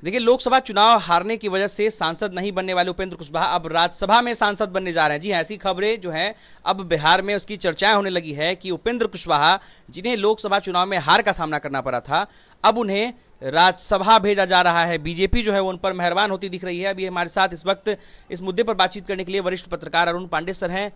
देखिए, लोकसभा चुनाव हारने की वजह से सांसद नहीं बनने वाले उपेंद्र कुशवाहा अब राज्यसभा में सांसद बनने जा रहे हैं। जी हाँ, ऐसी खबरें जो हैं अब बिहार में उसकी चर्चाएं होने लगी है कि उपेंद्र कुशवाहा, जिन्हें लोकसभा चुनाव में हार का सामना करना पड़ा था, अब उन्हें राज्यसभा भेजा जा रहा है। बीजेपी जो है वो उन पर मेहरबान होती दिख रही है। अभी हमारे साथ इस वक्त इस मुद्दे पर बातचीत करने के लिए वरिष्ठ पत्रकार अरुण पांडे सर हैं।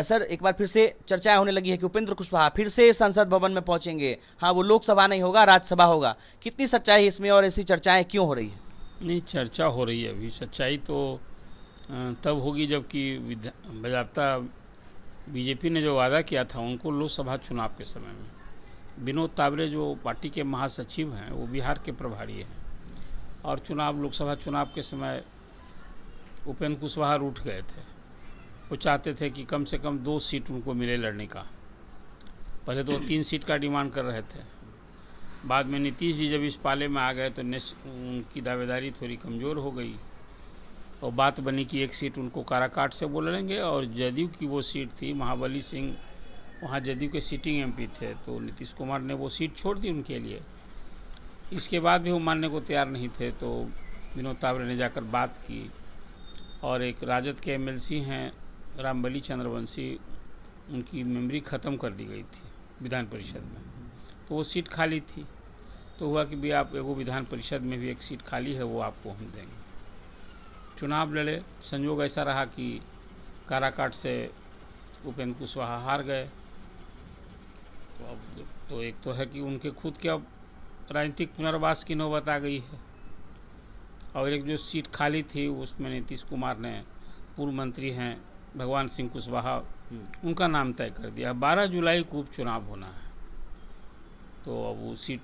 सर, एक बार फिर से चर्चाएं होने लगी है कि उपेंद्र कुशवाहा फिर से संसद भवन में पहुंचेंगे। हाँ, वो लोकसभा नहीं होगा, राज्यसभा होगा। कितनी सच्चाई है इसमें और ऐसी चर्चाएं क्यों हो रही है? नहीं, चर्चा हो रही है। अभी सच्चाई तो तब होगी जबकि बाज़ाब्ता बीजेपी ने जो वादा किया था उनको लोकसभा चुनाव के समय में, विनोद तावरे जो पार्टी के महासचिव हैं वो बिहार के प्रभारी हैं, और लोकसभा चुनाव के समय उपेंद्र कुशवाहा रूठ गए थे। वो चाहते थे कि कम से कम 2 सीट उनको मिले लड़ने का। पहले तो 3 सीट का डिमांड कर रहे थे। बाद में नीतीश जी जब इस पाले में आ गए तो उनकी दावेदारी थोड़ी कमज़ोर हो गई और बात बनी कि 1 सीट उनको काराकाट से बोल लेंगे, और जदयू की वो सीट थी, महाबली सिंह वहाँ जदयू के सिटिंग एमपी थे, तो नीतीश कुमार ने वो सीट छोड़ दी उनके लिए। इसके बाद भी वो मानने को तैयार नहीं थे, तो विनोद तावरे ने जाकर बात की, और एक राजद के एमएलसी हैं रामबली चंद्रवंशी, उनकी मेमोरी ख़त्म कर दी गई थी विधान परिषद में, तो वो सीट खाली थी। तो हुआ कि भी आप एगो विधान परिषद में भी 1 सीट खाली है, वो आपको हम देंगे। चुनाव लड़े, संयोग ऐसा रहा कि काराकाट से उपेंद्र कुशवाहा हार गए। तो अब तो एक तो है कि उनके खुद के अब राजनीतिक पुनर्वास की नौबत आ गई है, और एक जो सीट खाली थी उसमें नीतीश कुमार ने, पूर्व मंत्री हैं भगवान सिंह कुशवाहा, उनका नाम तय कर दिया। 12 जुलाई को उपचुनाव होना है, तो अब वो सीट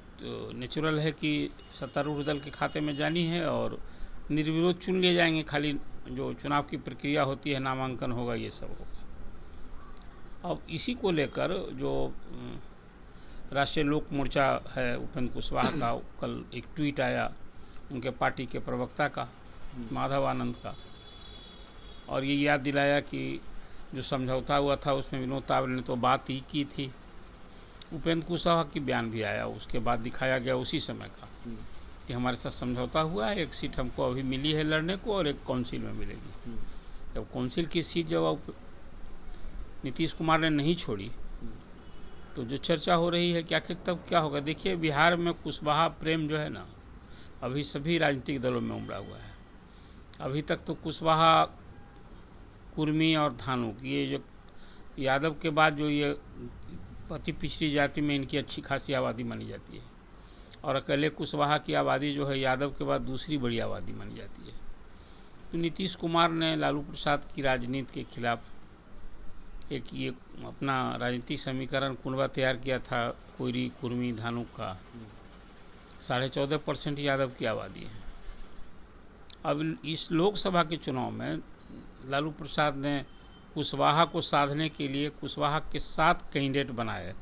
नेचुरल है कि सत्तारूढ़ दल के खाते में जानी है और निर्विरोध चुन लिए जाएंगे। खाली जो चुनाव की प्रक्रिया होती है, नामांकन होगा, ये सब होगा। अब इसी को लेकर जो राष्ट्रीय लोक मोर्चा है उपेंद्र कुशवाहा का, कल एक ट्वीट आया उनके पार्टी के प्रवक्ता का, माधव आनंद का, और ये याद दिलाया कि जो समझौता हुआ था उसमें विनोद तावरे ने तो बात ही की थी, उपेंद्र कुशवाहा की बयान भी आया, उसके बाद दिखाया गया उसी समय का कि हमारे साथ समझौता हुआ है, 1 सीट हमको अभी मिली है लड़ने को और 1 काउंसिल में मिलेगी। जब काउंसिल की सीट जब नीतीश कुमार ने नहीं छोड़ी, तो जो चर्चा हो रही है कि आखिर तब क्या होगा। देखिए, बिहार में कुशवाहा प्रेम जो है ना, अभी सभी राजनीतिक दलों में उमड़ा हुआ है। अभी तक तो कुशवाहा, कुर्मी और धानुक, ये जो यादव के बाद जो ये अति पिछड़ी जाति में इनकी अच्छी खासी आबादी मानी जाती है, और अकेले कुशवाहा की आबादी जो है यादव के बाद दूसरी बड़ी आबादी मानी जाती है। तो नीतीश कुमार ने लालू प्रसाद की राजनीति के खिलाफ एक ये अपना राजनीतिक समीकरण कुनबा तैयार किया था, कोयरी, कुर्मी, धानुक का। 14.5% यादव की आबादी है। अब इस लोकसभा के चुनाव में लालू प्रसाद ने कुशवाहा को साधने के लिए कुशवाहा के 7 कैंडिडेट बनाए,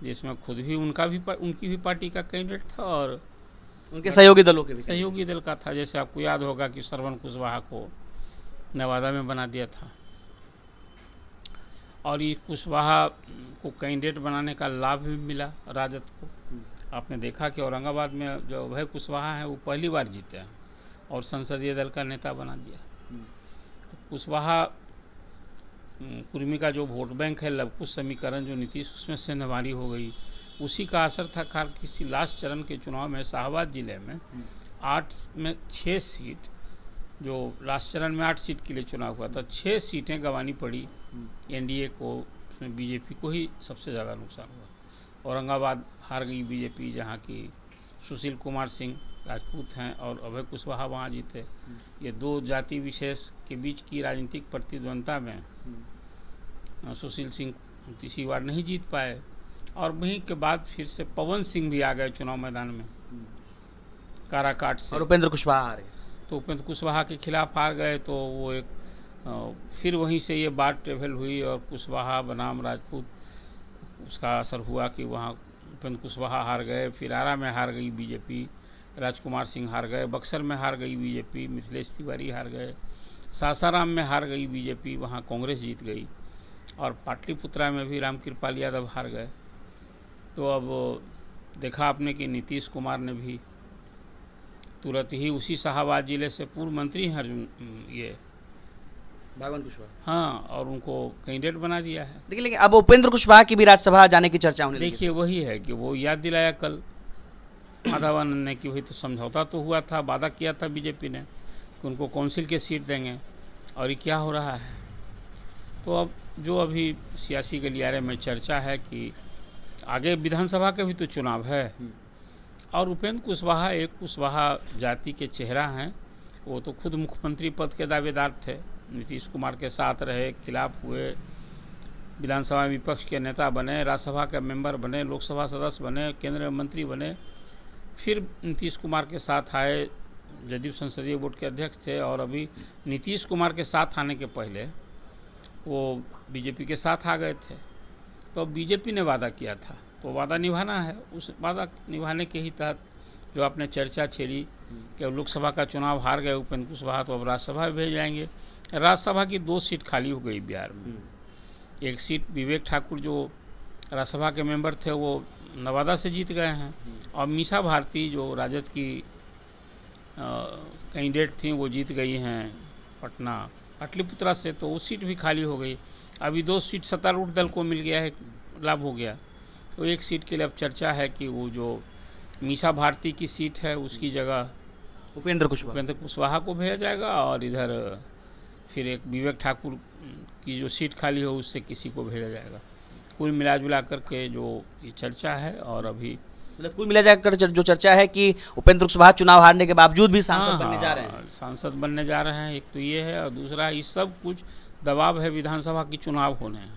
जिसमें खुद भी उनकी भी पार्टी का कैंडिडेट था और उनके सहयोगी दलों के भी सहयोगी दल का था। जैसे आपको याद होगा कि श्रवण कुशवाहा को नवादा में बना दिया था, और ये कुशवाहा को कैंडिडेट बनाने का लाभ भी मिला राजद को। आपने देखा कि औरंगाबाद में जो अभय कुशवाहा है वो पहली बार जीते हैं और संसदीय दल का नेता बना दिया। तो कुशवाहा कुर्मी का जो वोट बैंक है, लवकुश समीकरण जो नीतीश, उसमें सेंधमारी हो गई, उसी का असर था। खार किसी लास्ट चरण के चुनाव में शाहबाद जिले में 8 में 6 सीट, जो लास्ट चरण में 8 सीट के लिए चुनाव हुआ था, 6 सीटें गंवानी पड़ी एनडीए को। उसमें बीजेपी को ही सबसे ज़्यादा नुकसान हुआ। औरंगाबाद हार गई बीजेपी, जहाँ की सुशील कुमार सिंह राजपूत हैं और अभय कुशवाहा वहाँ जीते। ये 2 जाति विशेष के बीच की राजनीतिक प्रतिद्वंदता में सुशील सिंह तीसरी बार नहीं जीत पाए, और वहीं के बाद फिर से पवन सिंह भी आ गए चुनाव मैदान में काराकाट से, और उपेंद्र कुशवाहा हारे। तो उपेंद्र कुशवाहा के खिलाफ हार गए। तो वो एक फिर वहीं से ये बात ट्रेवल हुई और कुशवाहा बनाम राजपूत, उसका असर हुआ कि वहाँ उपेंद्र कुशवाहा हार गए। फिर आरा में हार गई बीजेपी, राजकुमार सिंह हार गए। बक्सर में हार गई बीजेपी, मिथिलेश तिवारी हार गए। सासाराम में हार गई बीजेपी, वहाँ कांग्रेस जीत गई। और पाटलिपुत्रा में भी रामकृपाल यादव हार गए। तो अब देखा आपने कि नीतीश कुमार ने भी तुरंत ही उसी शाहाबाद जिले से पूर्व मंत्री हैं अर्जुन ये भागवत कुशवाहा। हाँ, और उनको कैंडिडेट बना दिया है। देखिए, लेकिन अब उपेंद्र कुशवाहा की भी राज्यसभा जाने की चर्चा होने लगी। देखिए, वही है कि वो याद दिलाया कल माधवानंद ने कि वही तो समझौता तो हुआ था, वादा किया था बीजेपी ने कि उनको काउंसिल के सीट देंगे, और ये क्या हो रहा है। तो अब जो अभी सियासी गलियारे में चर्चा है कि आगे विधानसभा के भी तो चुनाव है, और उपेंद्र कुशवाहा एक कुशवाहा जाति के चेहरा हैं। वो तो खुद मुख्यमंत्री पद के दावेदार थे, नीतीश कुमार के साथ रहे, खिलाफ हुए, विधानसभा विपक्ष के नेता बने, राज्यसभा के मेंबर बने, लोकसभा सदस्य बने, केंद्रीय मंत्री बने, फिर नीतीश कुमार के साथ आए, जदयू संसदीय बोर्ड के अध्यक्ष थे, और अभी नीतीश कुमार के साथ आने के पहले वो बीजेपी के साथ आ गए थे। तो बीजेपी ने वादा किया था तो वादा निभाना है। उस वादा निभाने के ही तहत जो आपने चर्चा छेड़ी कि अब लोकसभा का चुनाव हार गए उपेंद्र कुशवाहा, तो अब राज्यसभा भेज जाएंगे। राज्यसभा की 2 सीट खाली हो गई बिहार में। एक सीट विवेक ठाकुर जो राज्यसभा के मेंबर थे वो नवादा से जीत गए हैं, और मीसा भारती जो राजद की कैंडिडेट थी वो जीत गई हैं पटना पाटलिपुत्रा से, तो वो सीट भी खाली हो गई। अभी 2 सीट सत्तारूढ़ दल को मिल गया है, लाभ हो गया। तो एक सीट के लिए अब चर्चा है कि वो जो मीसा भारती की सीट है उसकी जगह उपेंद्र कुशवाहा को भेजा जाएगा, और इधर फिर एक विवेक ठाकुर की जो सीट खाली हो उससे किसी को भेजा जाएगा। कुल मिला करके जो ये चर्चा है, और अभी मतलब कुल मिला जाकर जो चर्चा है कि उपेंद्र कुशवाहा चुनाव हारने के बावजूद भी सांसद बनने जा रहे हैं। सांसद बनने जा रहे हैं, एक तो ये है, और दूसरा इस सब कुछ दबाव है विधानसभा की चुनाव होने हैं।